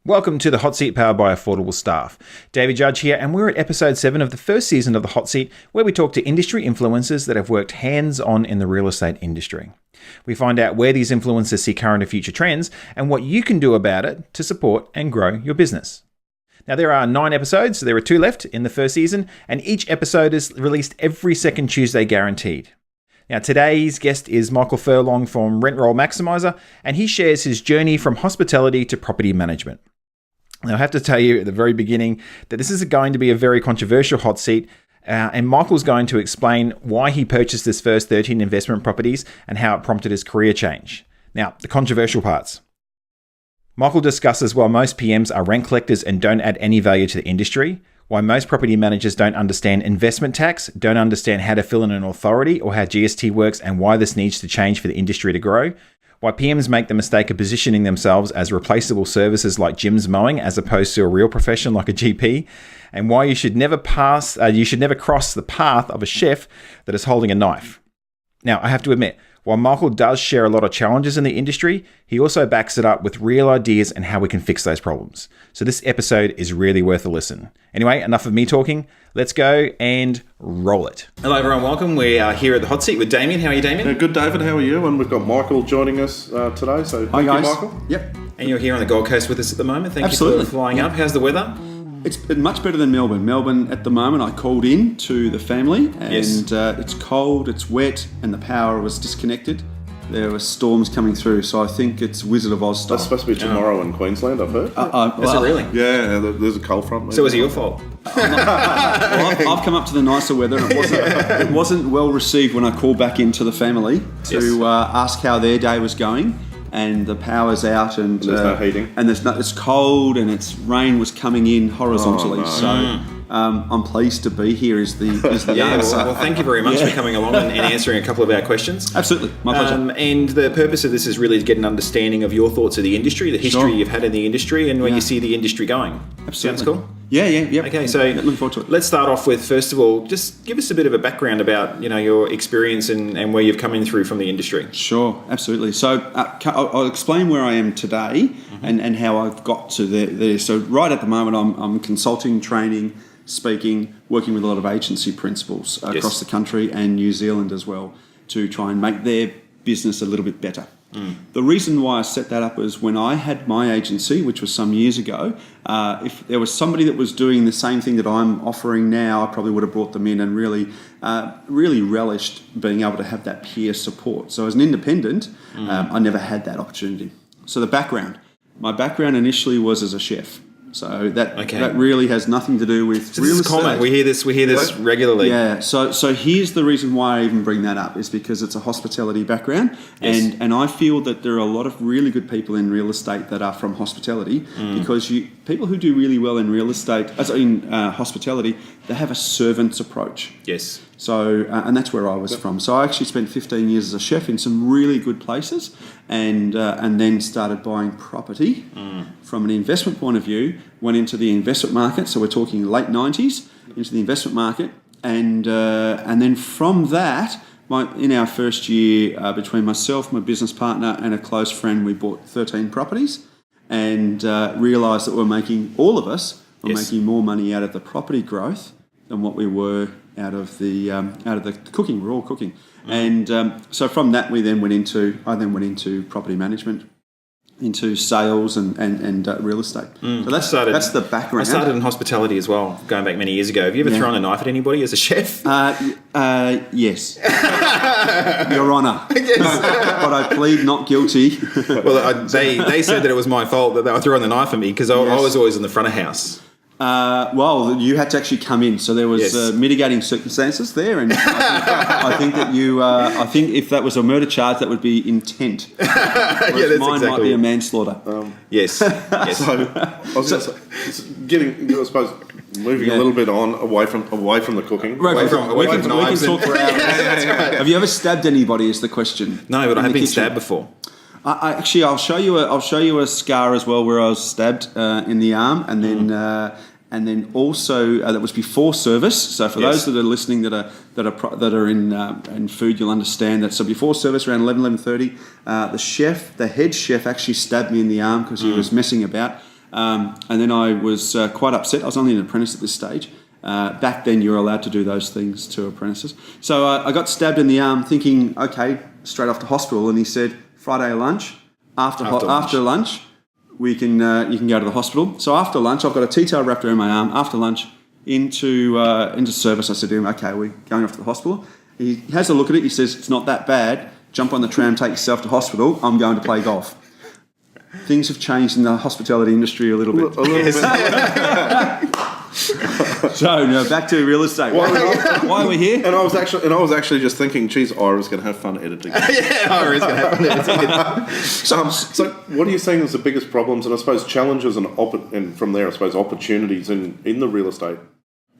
Welcome to the Hot Seat powered by Affordable Staff. David Judge here, and we're at episode 7 of the first season of the Hot Seat, where we talk to industry influencers that have worked hands-on in the real estate industry. We find out where these influencers see current and future trends and what you can do about it to support and grow your business. Now, there are 9 episodes, so there are 2 left in the first season, and each episode is released every second Tuesday guaranteed. Now, today's guest is Michael Furlong from Rent Roll Maximiser, and he shares his journey from hospitality to property management. Now, I have to tell you at the very beginning that this is going to be a very controversial hot seat, and Michael's going to explain why he purchased his first 13 investment properties and how it prompted his career change. Now, the controversial parts. Michael discusses why most PMs are rent collectors and don't add any value to the industry, why most property managers don't understand investment tax, don't understand how to fill in an authority or how GST works, and why this needs to change for the industry to grow, why PMs make the mistake of positioning themselves as replaceable services like gyms, mowing, as opposed to a real profession like a GP, and why you should never cross the path of a chef that is holding a knife. Now, I have to admit, while Michael does share a lot of challenges in the industry, he also backs it up with real ideas and how we can fix those problems. So this episode is really worth a listen. Anyway, enough of me talking. Let's go and roll it. Hello, everyone. Welcome. We are here at the Hot Seat with Damien. How are you, Damien? Yeah, good, David. How are you? And we've got Michael joining us today. So hi, guys. Michael. Yep. And you're here on the Gold Coast with us at the moment. Thank Absolutely. you for flying up. How's the weather? It's been much better than Melbourne. Melbourne, at the moment, I called in to the family, and Yes. It's cold, it's wet, and the power was disconnected. There were storms coming through, so I think it's Wizard of Oz style. That's supposed to be tomorrow in Queensland, I've heard. Is it really? Yeah, there's a cold front. Maybe. So was it your fault? I've come up to the nicer weather, and it wasn't well received when I called back into the family to ask how their day was going. And the power's out, and there's no heating. And it's cold, and rain was coming in horizontally. Oh, no. So I'm pleased to be here. Is the answer? Well, thank you very much for coming along and answering a couple of our questions. Absolutely, my pleasure. And the purpose of this is really to get an understanding of your thoughts of the industry, the history you've had in the industry, and where you see the industry going. Absolutely. Sounds cool? Yeah. Okay, so looking forward to it. Let's start off with, first of all, just give us a bit of a background about your experience and where you've come in through from the industry. Sure, absolutely. So I'll explain where I am today and how I've got to there. So right at the moment, I'm consulting, training, speaking, working with a lot of agency principals across the country and New Zealand as well to try and make their business a little bit better. The reason why I set that up was when I had my agency, which was some years ago, if there was somebody that was doing the same thing that I'm offering now, I probably would have brought them in and really relished being able to have that peer support. So as an independent, I never had that opportunity. So my background initially was as a chef. So that really has nothing to do with real estate. This is common. We hear this regularly. Yeah. So here's the reason why I even bring that up is because it's a hospitality background, and I feel that there are a lot of really good people in real estate that are from hospitality because people who do really well in real estate, as in hospitality, they have a servant's approach. Yes. So, and that's where I was from. So I actually spent 15 years as a chef in some really good places, and then started buying property from an investment point of view. Went into the investment market, so we're talking late 90s, into the investment market, and then from that, in our first year, between myself, my business partner, and a close friend, we bought 13 properties, and realised that all of us were making more money out of the property growth than what we were out of the cooking. We're all cooking, and so from that I then went into property management, into sales and real estate. So that's the background. I started in hospitality as well, going back many years ago. Have you ever thrown a knife at anybody as a chef? Yes, Your Honour. But I plead not guilty. Well, they said that it was my fault that they were throwing the knife at me because I was always in the front of house. Well, you had to actually come in, so there was mitigating circumstances there, and I think that I think if that was a murder charge, that would be intent. That's mine might be a manslaughter. Yes. So I was moving a little bit away from the cooking. We can talk for hours. Have you ever stabbed anybody? Is the question. No, but I have been stabbed before. I'll show you a scar as well where I was stabbed in the arm, and then also that was before service. So for those that are listening that are in food, you'll understand that. So before service, around 11:30, the head chef actually stabbed me in the arm because he was messing about. And then I was quite upset. I was only an apprentice at this stage. Back then, you were allowed to do those things to apprentices. So I got stabbed in the arm thinking, okay, straight off to hospital. And he said, Friday lunch, after lunch, you can go to the hospital. So after lunch, I've got a T-tail wrapped around my arm. After lunch, into service, I said to him, okay, we're going off to the hospital. He has a look at it. He says, it's not that bad. Jump on the tram, take yourself to hospital. I'm going to play golf. Things have changed in the hospitality industry a little bit. So now back to real estate. Why are we here? And I was actually just thinking, geez, Ira's going to have fun editing. Ira's going to have fun editing. So what are you saying is the biggest problems, and I suppose challenges and from there, I suppose opportunities in the real estate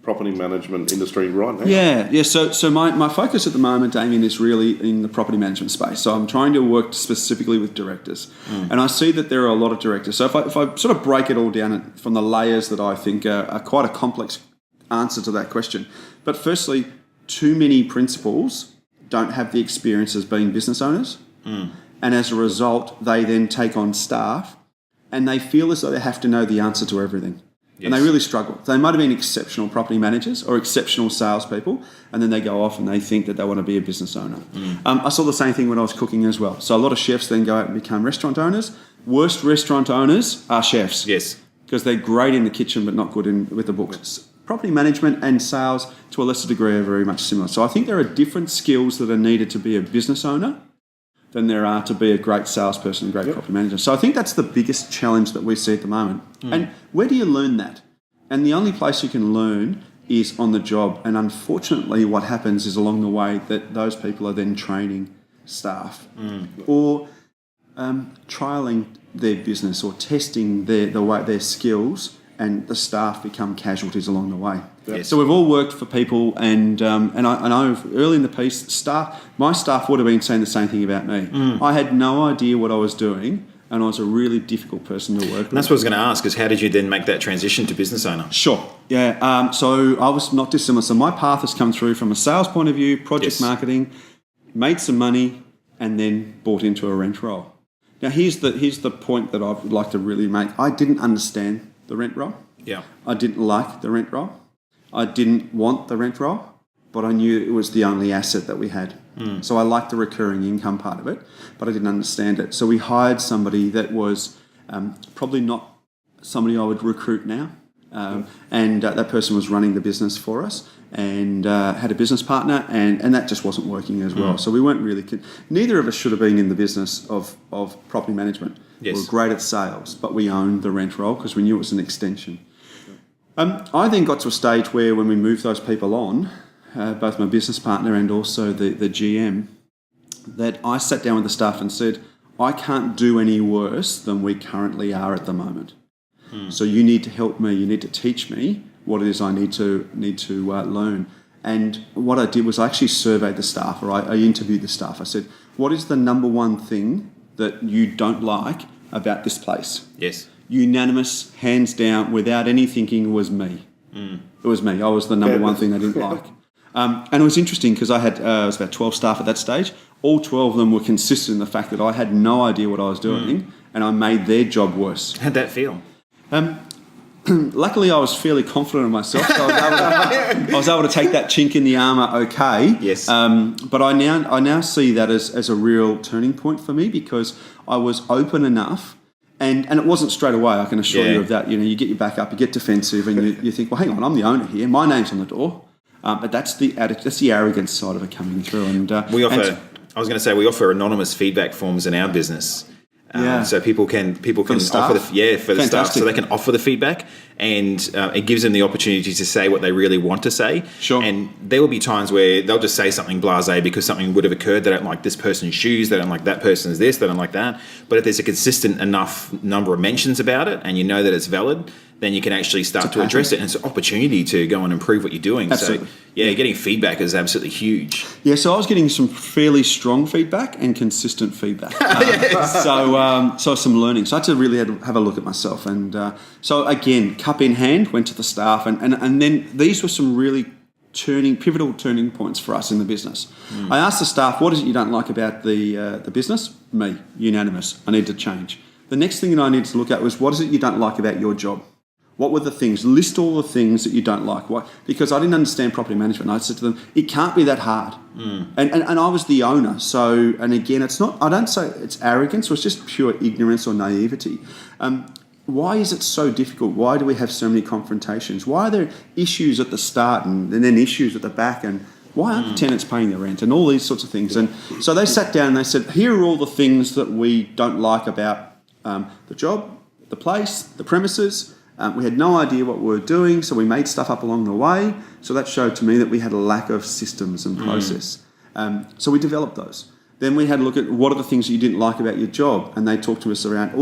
property management industry right now? Yeah. So my focus at the moment, Damien, is really in the property management space. So I'm trying to work specifically with directors, and I see that there are a lot of directors. So if I sort of break it all down from the layers that I think are quite a complex answer to that question. But firstly, too many principals don't have the experience as being business owners, and as a result, they then take on staff, and they feel as though they have to know the answer to everything. Yes. And they really struggle. They might have been exceptional property managers or exceptional salespeople, and then they go off and they think that they want to be a business owner. I saw the same thing when I was cooking as well. So a lot of chefs then go out and become restaurant owners. Worst restaurant owners are chefs. Yes. Because they're great in the kitchen but not good with the books. Property management and sales, to a lesser degree, are very much similar. So I think there are different skills that are needed to be a business owner than there are to be a great salesperson and great property manager. So I think that's the biggest challenge that we see at the moment. And where do you learn that? And the only place you can learn is on the job. And unfortunately, what happens is along the way that those people are then training staff or trialling their business or testing their skills, and the staff become casualties along the way. Yes. So we've all worked for people, and I know early in the piece, my staff would have been saying the same thing about me. I had no idea what I was doing, and I was a really difficult person to work with. And that's what I was going to ask, is how did you then make that transition to business owner? Sure, yeah. So I was not dissimilar. So my path has come through from a sales point of view, project marketing, made some money, and then bought into a rent roll. Now here's the point that I would like to really make. I didn't understand the rent roll. Yeah. I didn't like the rent roll. I didn't want the rent roll, but I knew it was the only asset that we had. So I liked the recurring income part of it, but I didn't understand it. So we hired somebody that was probably not somebody I would recruit now. And that person was running the business for us and had a business partner, and that just wasn't working as well. So we weren't really... Neither of us should have been in the business of property management. Yes. We were great at sales, but we owned the rent roll because we knew it was an extension. I then got to a stage where when we moved those people on, both my business partner and also the GM, that I sat down with the staff and said, I can't do any worse than we currently are at the moment. So you need to help me. You need to teach me what it is I need to learn. And what I did was I actually surveyed the staff, or I interviewed the staff. I said, what is the number one thing that you don't like about this place? Yes. Unanimous, hands down, without any thinking, was me. It was me. I was the number one thing I didn't like. And it was interesting because I was about 12 staff at that stage. All 12 of them were consistent in the fact that I had no idea what I was doing, and I made their job worse. How'd that feel? Luckily, I was fairly confident of myself, so I was able to take that chink in the armour okay. Yes. But I now see that as a real turning point for me, because I was open enough, and it wasn't straight away, I can assure you of that. You know, you get your back up, you get defensive, and you think, well, hang on, I'm the owner here, my name's on the door. But that's the arrogance side of it coming through. And we offer anonymous feedback forms in our business. So people can offer the staff, so they can offer the feedback, and it gives them the opportunity to say what they really want to say. Sure. And there will be times where they'll just say something blasé because something would have occurred. They don't like this person's shoes. They don't like that person's this. They don't like that. But if there's a consistent enough number of mentions about it, and you know that it's valid, then you can actually start to address it, and it's an opportunity to go and improve what you're doing. Absolutely. So, getting feedback is absolutely huge. Yeah, so I was getting some fairly strong feedback and consistent feedback. So some learning. So I had to really have a look at myself. And so again, cup in hand, went to the staff, and then these were some really pivotal turning points for us in the business. I asked the staff, what is it you don't like about the business? Me, unanimous. I need to change. the next thing that I needed to look at was, what is it you don't like about your job? What were the things? List all the things that you don't like. Why? Because I didn't understand property management. And I said to them, it can't be that hard. And I was the owner. So, and again, it's not, I don't say it's arrogance, or it's just pure ignorance or naivety. Why is it so difficult? Why do we have so many confrontations? Why are there issues at the start and then issues at the back? And why aren't the tenants paying their rent? And all these sorts of things. And so they sat down and they said, here are all the things that we don't like about the job, the place, the premises. We had no idea what we were doing, so we made stuff up along the way. So that showed to me that we had a lack of systems and process. So we developed those. Then we had a look at what are the things that you didn't like about your job, and they talked to us around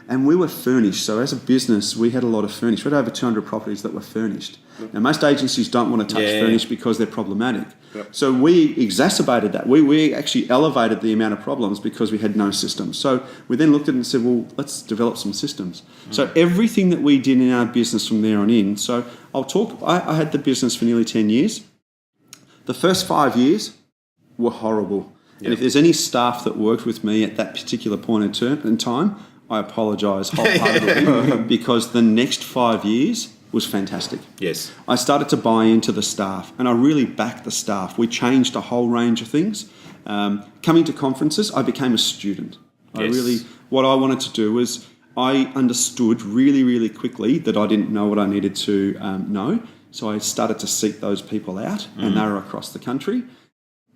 and we were furnished. So as a business, we had a lot of furnished. We had over 200 properties that were furnished. Now, most agencies don't want to touch furnished because they're problematic. So we exacerbated that. We actually elevated the amount of problems because we had no systems. So we then looked at it and said, well, let's develop some systems. So everything that we did in our business from there on in. So I had the business for nearly 10 years. The first 5 years were horrible. And if there's any staff that worked with me at that particular point in time, I apologise wholeheartedly because the next 5 years was fantastic. Yes. I started to buy into the staff, and I really backed the staff. We changed a whole range of things. Coming to conferences, I became a student. Yes. What I wanted to do was I understood really, really quickly that I didn't know what I needed to know. So I started to seek those people out, and they were across the country.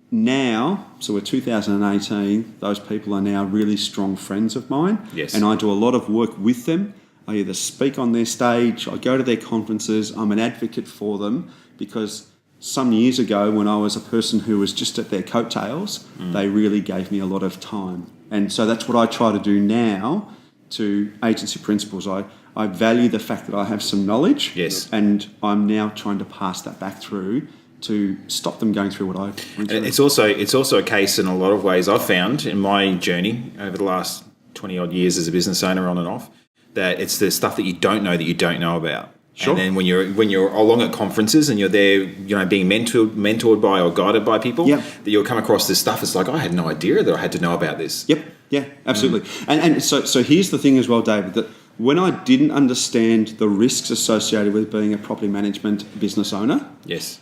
Now, so we're 2018, those people are now really strong friends of mine. Yes. And I do a lot of work with them. I either speak on their stage, I go to their conferences, I'm an advocate for them, because some years ago when I was a person who was just at their coattails, they really gave me a lot of time. And so that's what I try to do now to agency principals. I value the fact that I have some knowledge. Yes. And I'm now trying to pass that back through to stop them going through what I went through. And it's also a case in a lot of ways I've found in my journey over the last 20 odd years as a business owner on and off, that it's the stuff that you don't know about. Sure. And then when you're along at conferences and you're there, being mentored by or guided by people, that you'll come across this stuff. It's like, I had no idea that I had to know about this. Yep. Yeah, absolutely. And so here's the thing as well, David, that when I didn't understand the risks associated with being a property management business owner, yes,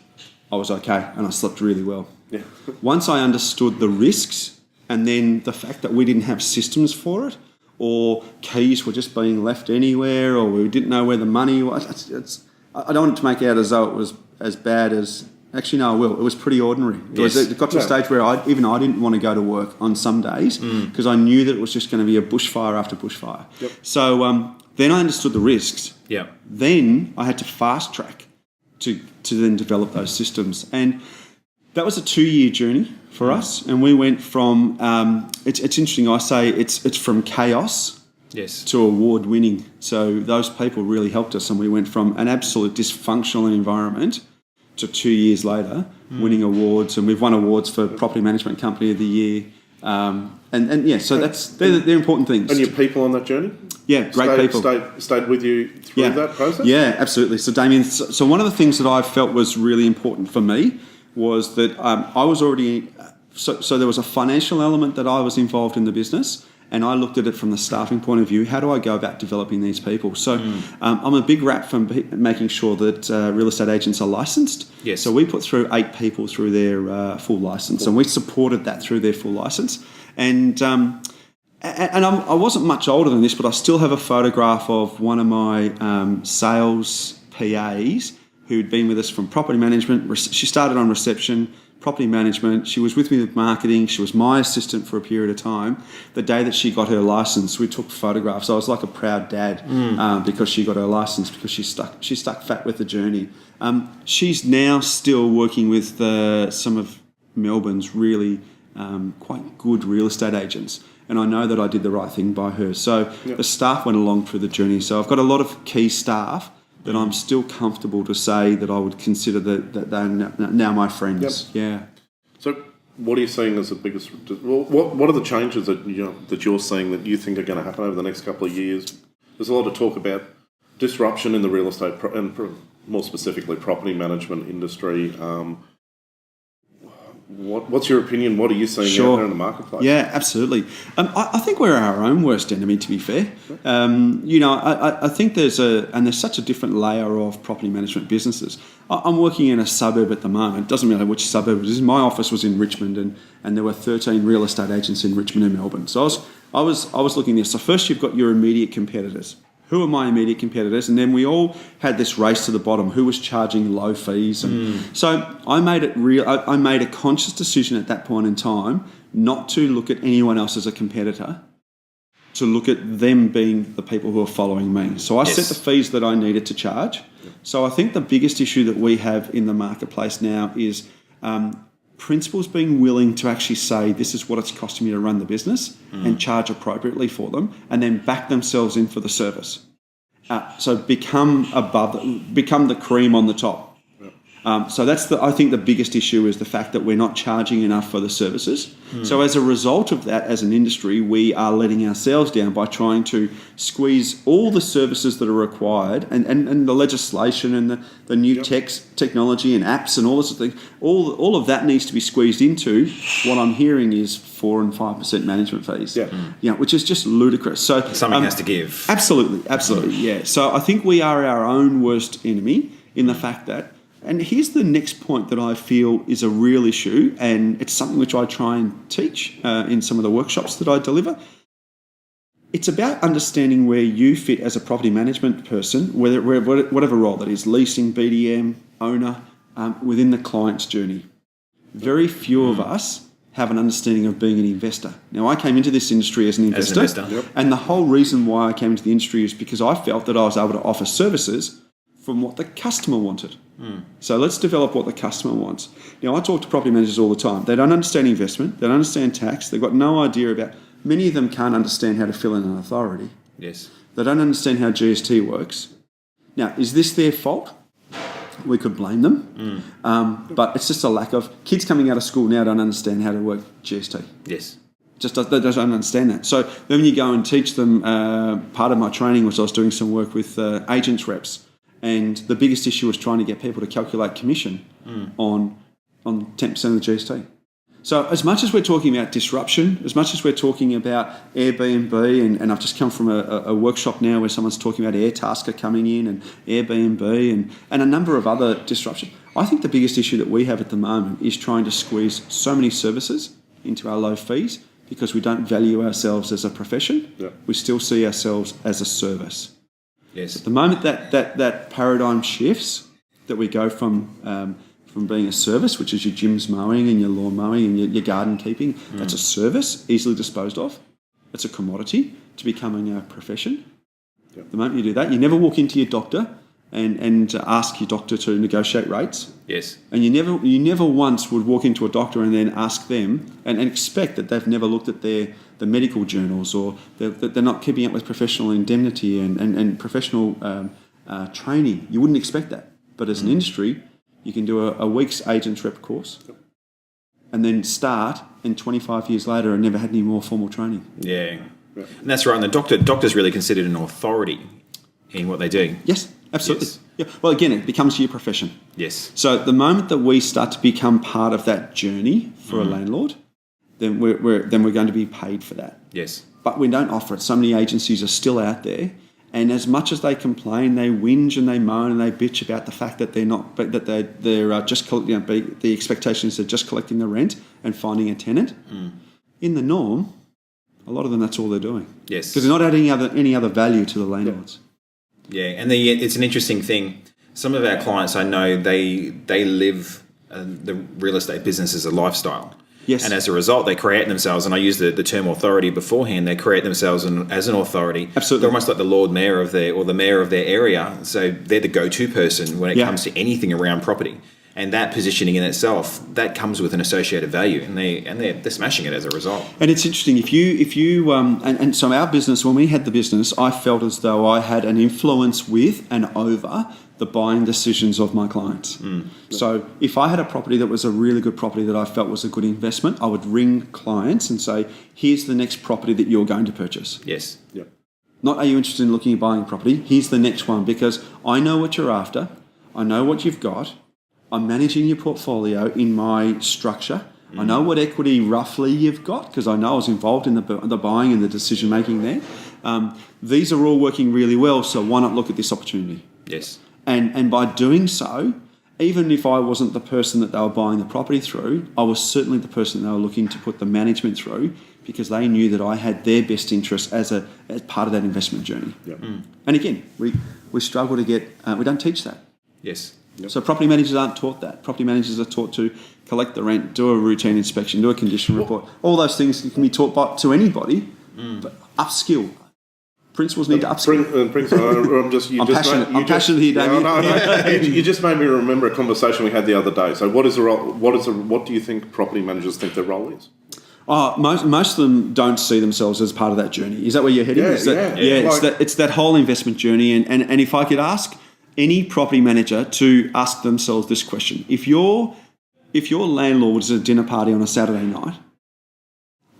I was okay and I slept really well. Yeah. Once I understood the risks and then the fact that we didn't have systems for it, or keys were just being left anywhere, or we didn't know where the money was. I don't want it to make out as though it was as bad as... Actually, no, I will. It was pretty ordinary. It got to a stage where I didn't want to go to work on some days because I knew that it was just going to be a bushfire after bushfire. Yep. So then I understood the risks. Yeah. Then I had to fast track to then develop those systems. And that was a 2-year journey for us. And we went from... it's interesting, I say it's from chaos to award winning. So those people really helped us, and we went from an absolute dysfunctional environment to 2 years later winning awards, and we've won awards for Property Management Company of the Year. So they're important things. And your people on that journey? Yeah, great people. Stayed with you through that process? Yeah, absolutely. So Damien, so one of the things that I felt was really important for me was that I was already... So there was a financial element that I was involved in the business, and I looked at it from the staffing point of view. How do I go about developing these people? So I'm a big rap for making sure that real estate agents are licensed. Yes. So we put through 8 people through their full license, and we supported that through their full license. And I wasn't much older than this, but I still have a photograph of one of my sales PAs who'd been with us from property management. She started on reception, property management. She was with me with marketing. She was my assistant for a period of time. The day that she got her license, we took photographs. I was like a proud dad because she got her license, because she stuck fat with the journey. She's now still working with some of Melbourne's really quite good real estate agents. And I know that I did the right thing by her. So the staff went along through the journey. So I've got a lot of key staff that I'm still comfortable to say that I would consider that they're now my friends. Yep. Yeah. So what are you seeing as the biggest... What are the changes that you're seeing that you think are going to happen over the next couple of years? There's a lot of talk about disruption in the real estate and more specifically property management industry. what's your opinion? What are you seeing out there in the marketplace? Yeah, absolutely. I think we're our own worst enemy, to be fair. I think there's such a different layer of property management businesses. I'm working in a suburb at the moment. It doesn't matter which suburb it is. My office was in Richmond, and there were 13 real estate agents in Richmond and Melbourne. So I was looking at this. So first you've got your immediate competitors. Who are my immediate competitors? And then we all had this race to the bottom. Who was charging low fees? And so I made it real. I made a conscious decision at that point in time not to look at anyone else as a competitor, to look at them being the people who are following me. So I set the fees that I needed to charge. Yep. So I think the biggest issue that we have in the marketplace now is principals being willing to actually say, this is what it's costing me to run the business and charge appropriately for them, and then back themselves in for the service. So become the cream on the top. So that's I think the biggest issue is the fact that we're not charging enough for the services. So as a result of that, as an industry, we are letting ourselves down by trying to squeeze all the services that are required and the legislation and the new technology and apps and all this sort of thing. All of that needs to be squeezed into what I'm hearing is 4 and 5% management fees. Which is just ludicrous. So something has to give. Absolutely, yeah. So I think we are our own worst enemy in the fact that. And here's the next point that I feel is a real issue, and it's something which I try and teach in some of the workshops that I deliver. It's about understanding where you fit as a property management person, whatever role that is, leasing, BDM, owner, within the client's journey. Very few of us have an understanding of being an investor. Now, I came into this industry as an investor. And the whole reason why I came into the industry is because I felt that I was able to offer services from what the customer wanted. So let's develop what the customer wants. Now, I talk to property managers all the time. They don't understand investment. They don't understand tax. They've got no idea about... Many of them can't understand how to fill in an authority. Yes. They don't understand how GST works. Now, is this their fault? We could blame them. But it's just a lack of... Kids coming out of school now don't understand how to work GST. Yes. They don't understand that. So then when you go and teach them, part of my training was I was doing some work with agents reps. And the biggest issue was trying to get people to calculate commission on 10% of the GST. So as much as we're talking about disruption, as much as we're talking about Airbnb, and I've just come from a workshop now where someone's talking about Airtasker coming in and Airbnb and a number of other disruptions, I think the biggest issue that we have at the moment is trying to squeeze so many services into our low fees because we don't value ourselves as a profession. We still see ourselves as a service. Yes. At the moment that paradigm shifts, that we go from being a service, which is your gym's mowing and your lawn mowing and your garden keeping, that's a service, easily disposed of. It's a commodity, to becoming a profession. The moment you do that, you never walk into your doctor and ask your doctor to negotiate rates. Yes. And you never once would walk into a doctor and then ask them and expect that they've never looked at the medical journals or that they're not keeping up with professional indemnity and professional training. You wouldn't expect that. But as an industry, you can do a week's agents rep course and then start and 25 years later and never had any more formal training. Yeah. And that's right. And the doctor's really considered an authority in what they do. Yes, absolutely. Yes. Yeah. Well, again, it becomes your profession. Yes. So the moment that we start to become part of that journey for a landlord, then we're going to be paid for that. Yes. But we don't offer it. So many agencies are still out there, and as much as they complain, they whinge and they moan and they bitch about the fact that they're not, but that they're just the expectation is they're just collecting the rent and finding a tenant. In the norm, a lot of them that's all they're doing. Yes. Because they're not adding any other value to the landlords. Yeah, and it's an interesting thing. Some of our clients, I know, they live the real estate business as a lifestyle. Yes. And as a result, they create themselves, and I used the term authority beforehand, they create themselves as an authority. Absolutely. They're almost like the Lord Mayor the mayor of their area. So they're the go-to person when it comes to anything around property. And that positioning in itself, that comes with an associated value, and they're smashing it as a result. And it's interesting, if you and so our business, when we had the business, I felt as though I had an influence with and over the buying decisions of my clients. So if I had a property that was a really good property that I felt was a good investment, I would ring clients and say, here's the next property that you're going to purchase. Yes. Yep. Not are you interested in looking at buying a property? Here's the next one, because I know what you're after. I know what you've got. I'm managing your portfolio in my structure, I know what equity roughly you've got because I know I was involved in the buying and the decision making there. These are all working really well, so why not look at this opportunity? Yes. And by doing so, even if I wasn't the person that they were buying the property through, I was certainly the person they were looking to put the management through because they knew that I had their best interest as part of that investment journey. Yep. And again, we struggle to get, we don't teach that. Yes. Yep. So property managers aren't taught that. Property managers are taught to collect the rent, do a routine inspection, do a condition report. All those things can be taught to anybody, but upskill. Principals need to upskill. I'm passionate here, Damien. No, you just made me remember a conversation we had the other day. So what is the role? What do you think property managers think their role is? Most of them don't see themselves as part of that journey. Is that where you're heading? It's that whole investment journey. And if I could ask any property manager to ask themselves this question: if your landlord is at a dinner party on a Saturday night,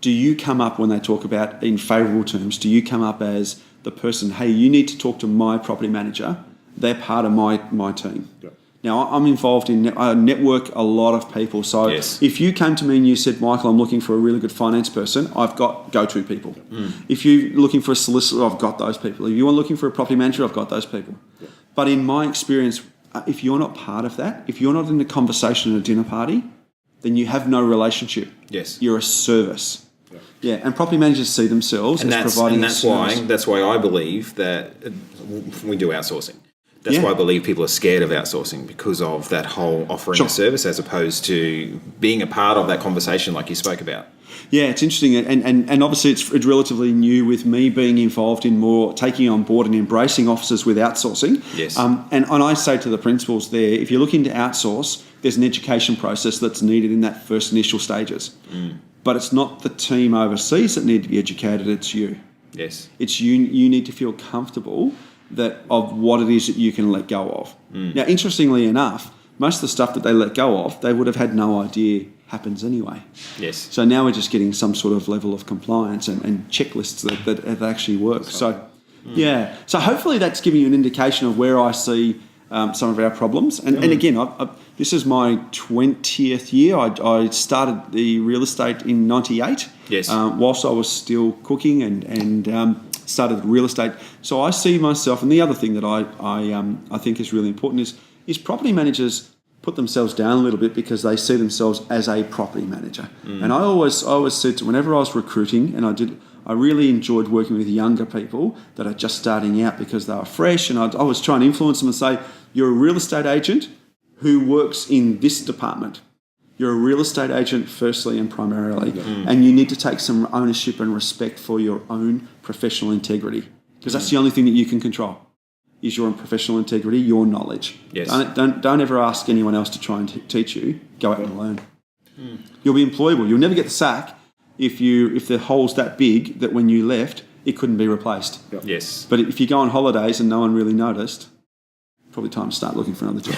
do you come up when they talk about in favourable terms? Do you come up as the person? Hey, you need to talk to my property manager. They're part of my team. Yeah. Now, I'm involved in network a lot of people. So if you came to me and you said, Michael, I'm looking for a really good finance person, I've got go-to people. If you're looking for a solicitor, I've got those people. If you are looking for a property manager, I've got those people. Yeah. But in my experience, if you're not part of that, if you're not in the conversation at a dinner party, then you have no relationship. Yes. You're a service. Yeah, and property managers see themselves as providing a service. That's why I believe that we do outsourcing. That's why I believe people are scared of outsourcing because of that whole offering a service as opposed to being a part of that conversation like you spoke about. Yeah, it's interesting. And obviously it's relatively new with me being involved in more taking on board and embracing offices with outsourcing. Yes. And I say to the principals there, if you're looking to outsource, there's an education process that's needed in that first initial stages. But it's not the team overseas that need to be educated, it's you. Yes. It's you need to feel comfortable of what it is that you can let go of. Now, interestingly enough, most of the stuff that they let go of, they would have had no idea happens anyway. Yes. So now we're just getting some sort of level of compliance and checklists that actually work. So hopefully that's giving you an indication of where I see some of our problems. And again, this is my 20th year. I started the real estate in 98. Yes. Whilst I was still cooking and started real estate. So I see myself, and the other thing that I think is really important is property managers put themselves down a little bit because they see themselves as a property manager. And I always said whenever I was recruiting, and I really enjoyed working with younger people that are just starting out because they were fresh, and I was trying to influence them and say, you're a real estate agent who works in this department. You're a real estate agent firstly and primarily, and you need to take some ownership and respect for your own professional integrity because that's the only thing that you can control is your own professional integrity, your knowledge. Yes. Don't ever ask anyone else to try and teach you. Go out and learn. You'll be employable. You'll never get the sack if the hole's that big that when you left, it couldn't be replaced. Yep. Yes. But if you go on holidays and no one really noticed, probably time to start looking for another job.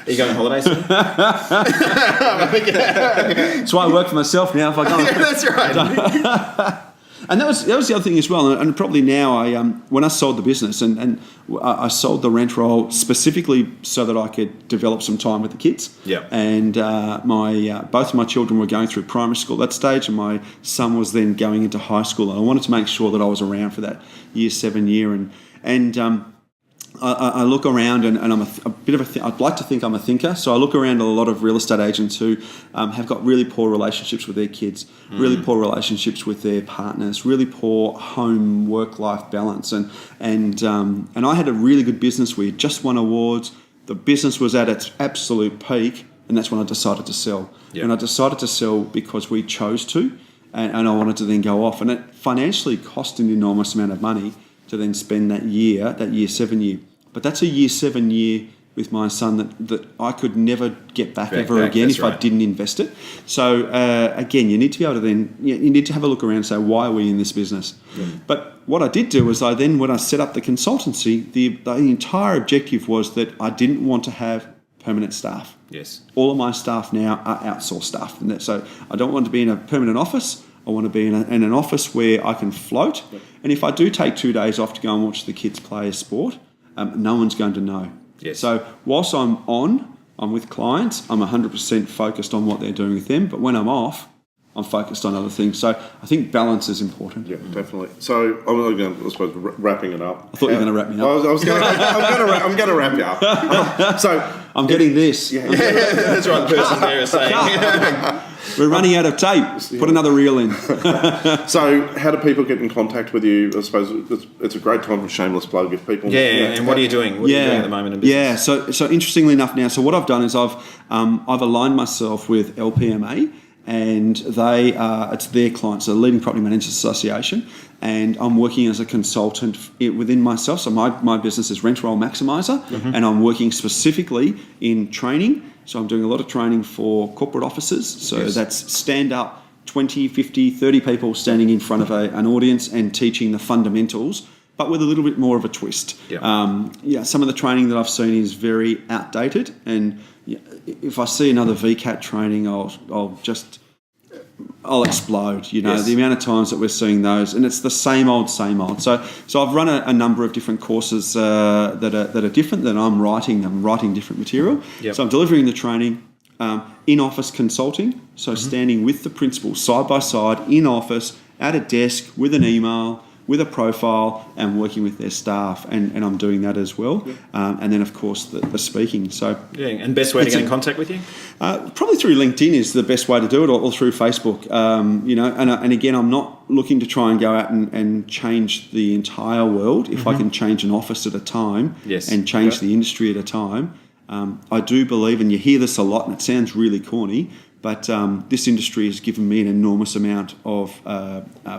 Are you going on holidays? That's why I work for myself now. If I go, that's right. And that was the other thing as well. And probably now, when I sold the business, and I sold the rent roll specifically so that I could develop some time with the kids. Yeah. And both of my children were going through primary school at that stage, and my son was then going into high school. And I wanted to make sure that I was around for that year 7 year. And I look around and I'm a bit of I'd like to think I'm a thinker. So I look around at a lot of real estate agents who have got really poor relationships with their kids, really poor relationships with their partners, really poor home work-life balance. And I had a really good business. We had just won awards. The business was at its absolute peak, and that's when I decided to sell. Yep. And I decided to sell because we chose to, and I wanted to then go off. And it financially cost an enormous amount of money to then spend that year 7 year. But that's a year 7 year with my son that I could never get back ever again if I didn't invest it. So again, you need to be able to then, you need to have a look around and say, why are we in this business? But what I did do was when I set up the consultancy, the entire objective was that I didn't want to have permanent staff. Yes. All of my staff now are outsourced staff. And so I don't want to be in a permanent office. I want to be in an office where I can float. Yep. And if I do take 2 days off to go and watch the kids play a sport, no one's going to know. Yes. So whilst I'm I'm with clients, I'm 100% focused on what they're doing with them. But when I'm off, I'm focused on other things. So I think balance is important. Yeah, definitely. So I suppose wrapping it up. I thought you were going to wrap me up. I'm going to wrap you up. So I'm getting this. Yeah, That's right. The person there is saying. We're running out of tape. Put another reel in. So how do people get in contact with you? I suppose it's a great time for shameless plug if people. And what are you doing? What are you doing at the moment in business? Yeah. So interestingly enough, now, so what I've done is I've aligned myself with LPMA. And it's their clients, the Leading Property Managers Association, and I'm working as a consultant within myself. So my business is Rent Roll Maximiser, and I'm working specifically in training. So I'm doing a lot of training for corporate offices. So that's stand up, 20, 50, 30 people standing in front of an audience and teaching the fundamentals, but with a little bit more of a twist. Some of the training that I've seen is very outdated, and if I see another VCAT training, I'll explode. The amount of times that we're seeing those, and it's the same old. So I've run a number of different courses that are different. That I'm writing different material. So I'm delivering the training, in-office consulting. So standing with the principal side by side in office at a desk with an email, with a profile, and working with their staff, and I'm doing that as well. And then, of course, the speaking. So, and best way to get in contact with you? Probably through LinkedIn is the best way to do it, or through Facebook. And again, I'm not looking to try and go out and change the entire world. If I can change an office at a time and change the industry at a time, I do believe, and you hear this a lot, and it sounds really corny, but this industry has given me an enormous amount of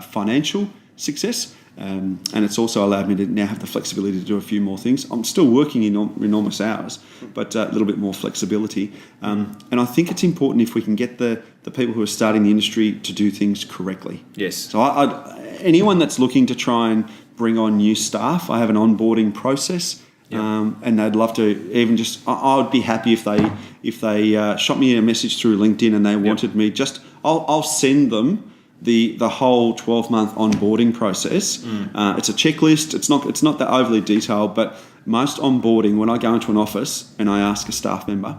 financial success, and it's also allowed me to now have the flexibility to do a few more things. I'm still working in enormous hours, but a little bit more flexibility. And I think it's important if we can get the people who are starting the industry to do things correctly. Yes. So anyone that's looking to try and bring on new staff, I have an onboarding process. And they'd love to even I would be happy if they shot me a message through LinkedIn and they wanted me I'll send them the whole 12-month onboarding process. It's a checklist. It's not that overly detailed, but most onboarding, when I go into an office and I ask a staff member,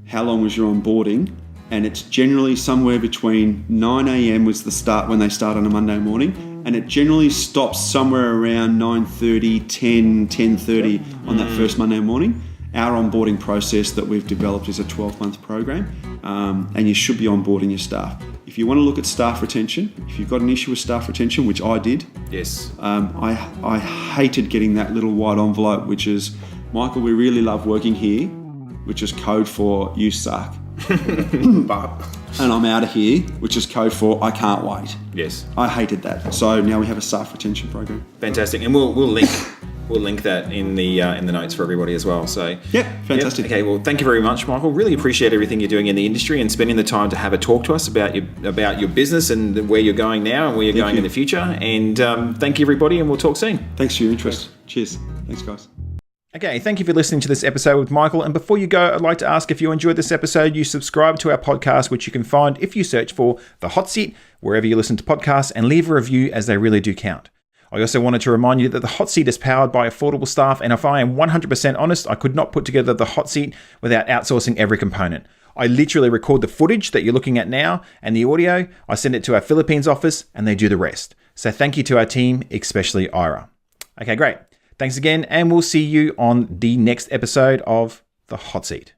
how long was your onboarding? And it's generally somewhere between 9 a.m. was the start when they start on a Monday morning, and it generally stops somewhere around 9:30, 10:30 on that first Monday morning. Our onboarding process that we've developed is a 12-month program, and you should be onboarding your staff. If you want to look at staff retention, if you've got an issue with staff retention, which I did, I hated getting that little white envelope, which is, Michael, we really love working here, which is code for you suck. And I'm out of here, which is code for I can't wait. Yes. I hated that. So now we have a staff retention program. Fantastic. And we'll link that in the notes for everybody as well. So fantastic. Okay, well, thank you very much, Michael. Really appreciate everything you're doing in the industry and spending the time to have a talk to us about your business and where you're going now and where you're going in the future. And thank you, everybody, and we'll talk soon. Thanks for your interest. Cheers. Thanks, guys. Okay, thank you for listening to this episode with Michael. And before you go, I'd like to ask if you enjoyed this episode, you subscribe to our podcast, which you can find if you search for The Hot Seat, wherever you listen to podcasts, and leave a review, as they really do count. I also wanted to remind you that The Hot Seat is powered by affordable staff, and if I am 100% honest, I could not put together The Hot Seat without outsourcing every component. I literally record the footage that you're looking at now and the audio. I send it to our Philippines office and they do the rest. So thank you to our team, especially Ira. Okay, great. Thanks again, and we'll see you on the next episode of The Hot Seat.